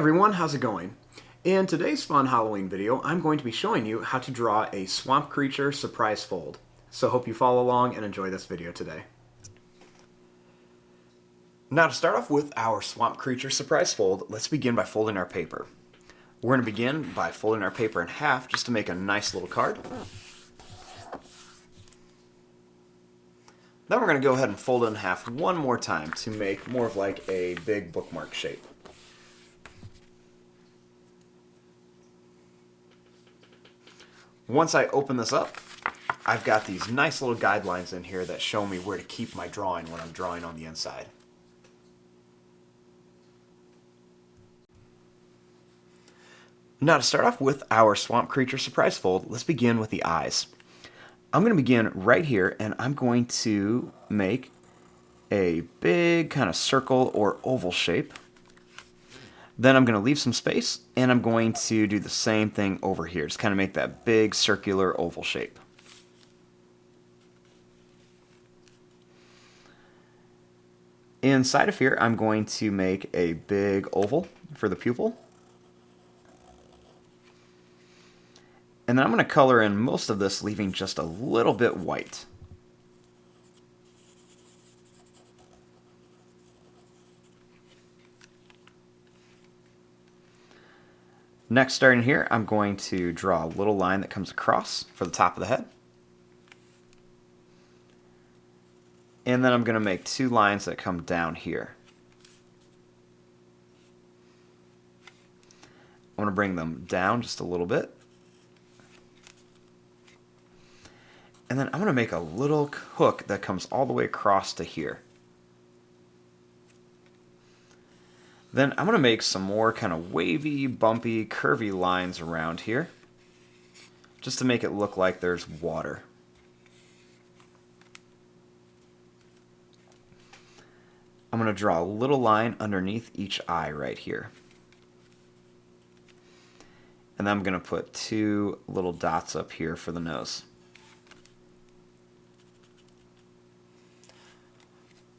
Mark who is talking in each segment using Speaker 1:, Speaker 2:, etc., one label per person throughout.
Speaker 1: everyone, how's it going? In today's fun Halloween video, I'm going to be showing you how to draw a swamp creature surprise fold. So hope you follow along and enjoy this video today. Now to start off with our swamp creature surprise fold, let's begin by folding our paper. We're going to begin by folding our paper in half just to make a nice little card. Then we're going to go ahead and fold it in half one more time to make more of like a big bookmark shape. Once I open this up, I've got these nice little guidelines in here that show me where to keep my drawing when I'm drawing on the inside. Now to start off with our swamp creature surprise fold, let's begin with the eyes. I'm going to begin right here and I'm going to make a big kind of circle or oval shape. Then I'm going to leave some space, and I'm going to do the same thing over here. Just kind of make that big circular oval shape. Inside of here, I'm going to make a big oval for the pupil. And then I'm going to color in most of this, leaving just a little bit white. Next, starting here, I'm going to draw a little line that comes across for the top of the head. And then I'm going to make two lines that come down here. I'm going to bring them down just a little bit. And then I'm going to make a little hook that comes all the way across to here. Then I'm going to make some more kind of wavy, bumpy, curvy lines around here, just to make it look like there's water. I'm going to draw a little line underneath each eye right here. And then I'm going to put two little dots up here for the nose.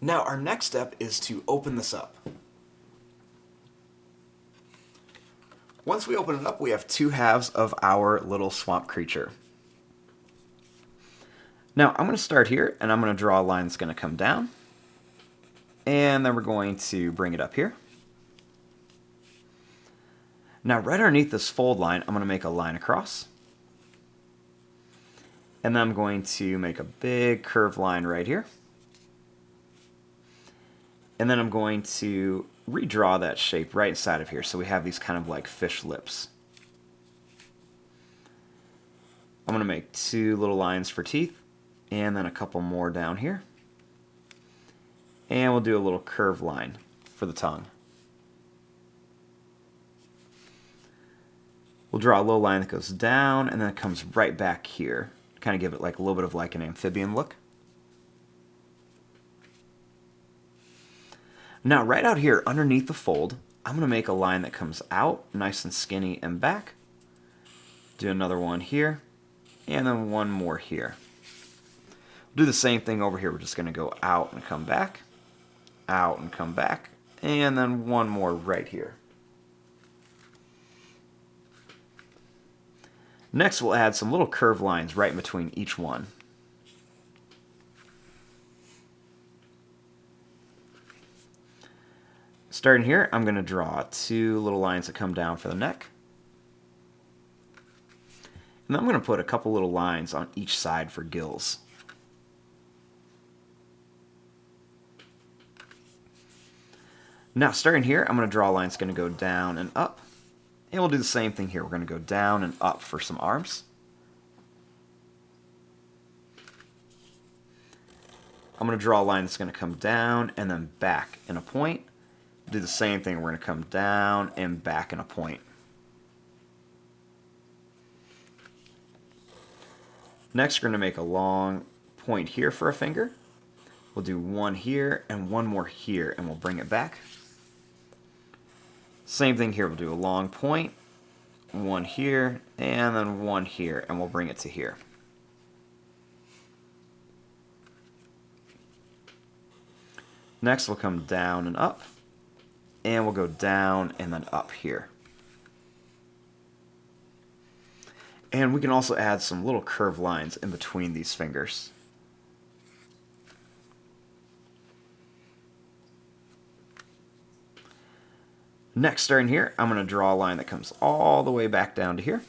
Speaker 1: Now our next step is to open this up. Once we open it up, we have two halves of our little swamp creature. Now, I'm going to start here, and I'm going to draw a line that's going to come down. And then we're going to bring it up here. Now, right underneath this fold line, I'm going to make a line across. And then I'm going to make a big curved line right here. And then I'm going to redraw that shape right inside of here so we have these kind of like fish lips. I'm going to make two little lines for teeth and then a couple more down here. And we'll do a little curved line for the tongue. We'll draw a little line that goes down and then it comes right back here. Kind of give it like a little bit of like an amphibian look. Now right out here underneath the fold, I'm going to make a line that comes out nice and skinny and back. Do another one here, and then one more here. We'll do the same thing over here. We're just going to go out and come back, out and come back, and then one more right here. Next we'll add some little curved lines right in between each one. Starting here, I'm going to draw two little lines that come down for the neck. And then I'm going to put a couple little lines on each side for gills. Now, starting here, I'm going to draw a line that's going to go down and up. And we'll do the same thing here. We're going to go down and up for some arms. I'm going to draw a line that's going to come down and then back in a point. Do the same thing. We're going to come down and back in a point. Next, we're going to make a long point here for a finger. We'll do one here and one more here, and we'll bring it back. Same thing here. We'll do a long point, one here, and then one here, and we'll bring it to here. Next, we'll come down and up. and we'll go down and then up here. And we can also add some little curved lines in between these fingers. Next, starting here, I'm going to draw a line that comes all the way back down to here.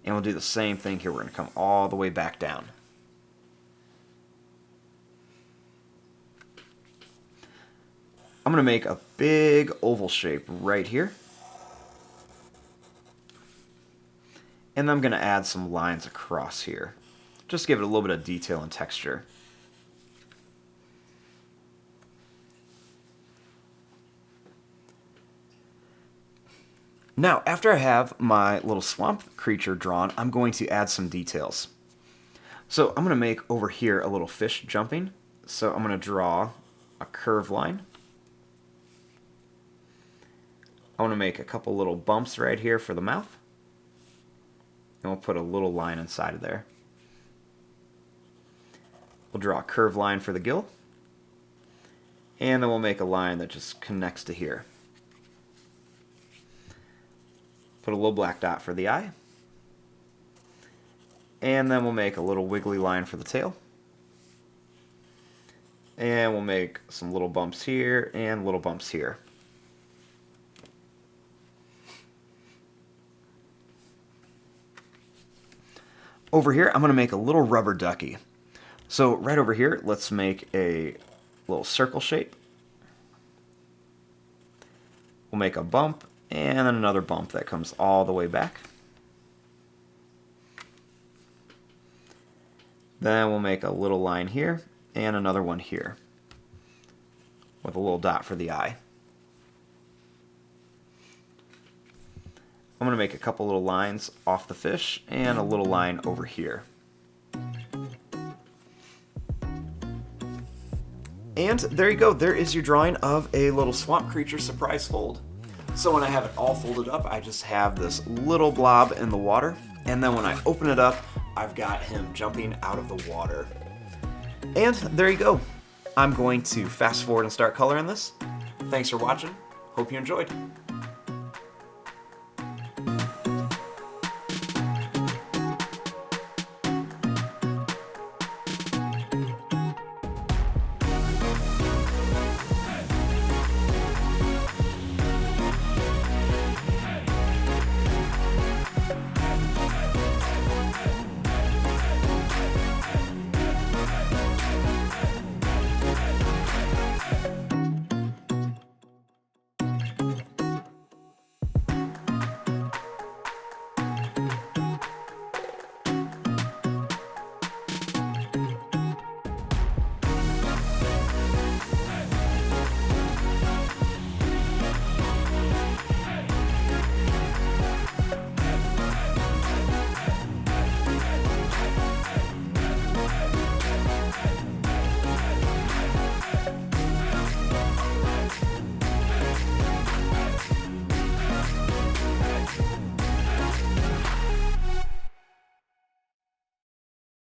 Speaker 1: And we'll do the same thing here. We're going to come all the way back down. I'm going to make a big oval shape right here. And then I'm going to add some lines across here. Just give it a little bit of detail and texture. Now, after I have my little swamp creature drawn, I'm going to add some details. So I'm going to make over here a little fish jumping. So I'm going to draw a curved line. I want to make a couple little bumps right here for the mouth. And we'll put a little line inside of there. We'll draw a curved line for the gill. And then we'll make a line that just connects to here. Put a little black dot for the eye. And then we'll make a little wiggly line for the tail. And we'll make some little bumps here and little bumps here. Over here, I'm going to make a little rubber ducky. So right over here, let's make a little circle shape. We'll make a bump and then another bump that comes all the way back. Then we'll make a little line here and another one here with a little dot for the eye. I'm going to make a couple little lines off the fish and a little line over here. And there you go. There is your drawing of a little swamp creature surprise fold. So when I have it all folded up, I just have this little blob in the water. And then when I open it up, I've got him jumping out of the water. And there you go. I'm going to fast forward and start coloring this. Thanks for watching. Hope you enjoyed.